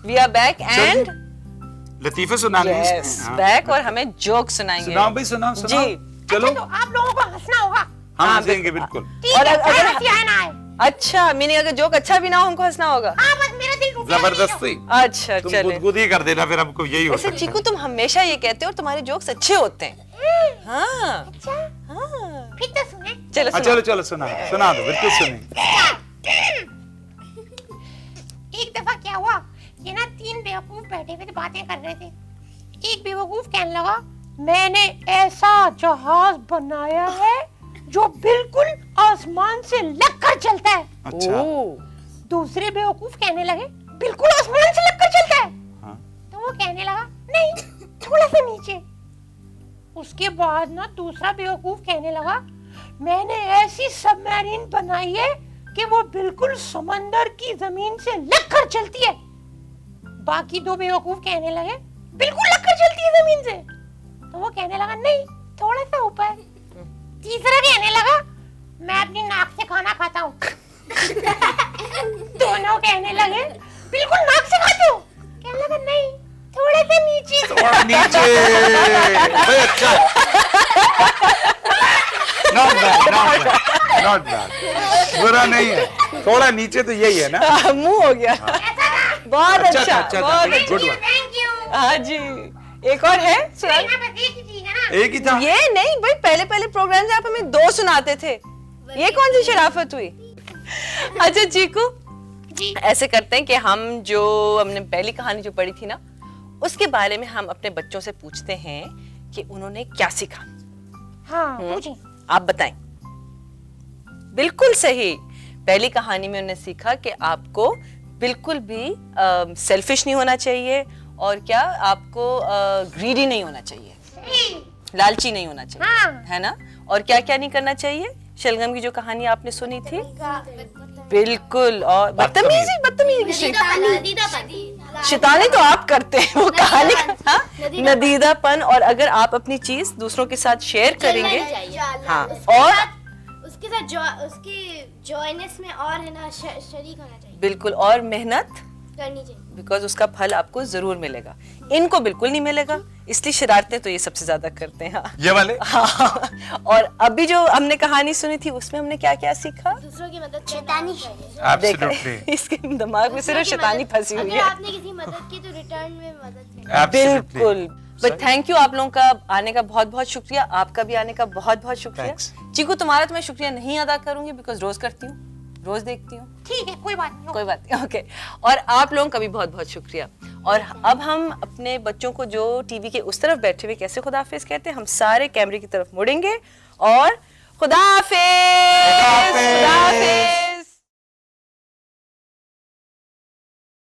We are back and लतीफे सुनाने yes back और हमें जोक सुनाएंगे। सुनाओ भाई, सुनाओ सुनाओ। जी चलो तो आप लोगों को हंसना होगा। हम हंसेंगे बिल्कुल। ठीक और है, अगर- हंसी आए ना आए। अच्छा मीनिंग अगर जोक अच्छा भी ना हो हमको हंसना होगा। हाँ बस मेरा दिल रुक गया। जबरदस्ती अच्छा तुम चले। गुदगुदी कर देना, फिर हमको यही वैसे होता है। चीकू तुम हमेशा ये कहते हो और तुम्हारे जोक्स अच्छे होते हैं। हाँ अच्छा हाँ फिर तो सुने। चलो हाँ, सुनाओ। चलो चलो सुना दो, बिल्कुल सुनेंगे। एक दफा क्या हुआ, ये ना 3 बेवकूफ बैठे हुए थे, बातें कर रहे थे। एक बेवकूफ कहने लगा मैंने ऐसा जहाज बनाया है जो बिल्कुल आसमान से लगकर चलता है। अच्छा ओह, दूसरे बेवकूफ कहने लगे बिल्कुल आसमान से लगकर चलता है। हाँ। तो वो कहने लगा नहीं, थोड़ा सा नीचे। उसके बाद ना दूसरा बेवकूफ कहने लगा मैंने ऐसी सबमरीन बनाई है कि वो बिल्कुल समंदर की जमीन से लगकर चलती है। बाकी 2 बेवकूफ कहने लगे बिल्कुल लगकर चलती है जमीन से। तो वो कहने लगा नहीं, थोड़ा सा ऊपर। तीसरा कहने लगा मैं अपनी नाक से खाना खाता हूँ। दोनों कहने लगे बिल्कुल नाक से खाते हो। कहने लगा नहीं, थोड़ा सा नीचे। थोड़ा नीचे भाई, अच्छा नॉट बैड बुरा नहीं है, थोड़ा नीचे तो यही है ना। मुंह हो गया। बहुत अच्छा बहुत गुड अच्छा। वन। Thank you. हाँ जी एक और है सुना। यहाँ बस एक ही चीज है ना। एक ही था। ये नहीं भाई, पहले पहले प्रोग्राम से आप हमें 2 सुनाते थे, ये कौन सी शराफत हुई। अच्छा चीकू जी ऐसे करते हैं कि हमने पहली कहानी जो पढ़ी थी ना उसके बारे में हम अपने बच्चों से पूछते हैं कि उन्होंने क्या सीखा। हाँ पूछिए। आप बताएं। बिल्कुल सही। पहली कहानी में उन्होंने सीखा कि आपको बिल्कुल भी सेल्फिश नहीं होना चाहिए और क्या आपको ग्रीडी नहीं होना चाहिए, लालची नहीं होना चाहिए। हाँ। है ना। और क्या क्या नहीं करना चाहिए। शलगम की जो कहानी आपने सुनी थी बिल्कुल, और बदतमीजी बदतमीजी शैतानी तो आप करते हैं, वो कहानी हाँ? नदीदापन। और अगर आप अपनी चीज दूसरों के साथ शेयर करेंगे हाँ और उसके साथ उसकी जॉयनेस में और है ना शरीक होना चाहिए, बिल्कुल और मेहनत करनी चाहिए। बिकॉज उसका फल आपको जरूर मिलेगा। इनको बिल्कुल नहीं मिलेगा, इसलिए शरारतें तो ये सबसे ज्यादा करते हैं। हाँ। ये वाले हाँ। और अभी जो हमने कहानी सुनी थी उसमें हमने क्या क्या सीखा। दूसरों की मदद शैतानी चाहिए। देखा Absolutely. इसके दिमाग में सिर्फ शैतानी फंसी हुई अगर है। आपने किसी मदद की तो रिटर्न में मदद करें। Absolutely. बिल्कुल। बट थैंक यू, आप लोगों का आने का बहुत बहुत शुक्रिया, आपका भी आने का बहुत बहुत शुक्रिया। Thanks. चीकू तुम्हारा तो मैं शुक्रिया नहीं अदा करूंगी बिकॉज रोज करती हूँ, रोज देखती हूँ। ठीक है कोई बात नहीं। कोई बात नहीं ओके। और आप लोगों का भी बहुत बहुत शुक्रिया। और अब हम अपने बच्चों को जो टीवी के उस तरफ बैठे हुए कैसे खुदाफिज कहते हैं, हम सारे कैमरे की तरफ मुड़ेंगे और खुदाफिज।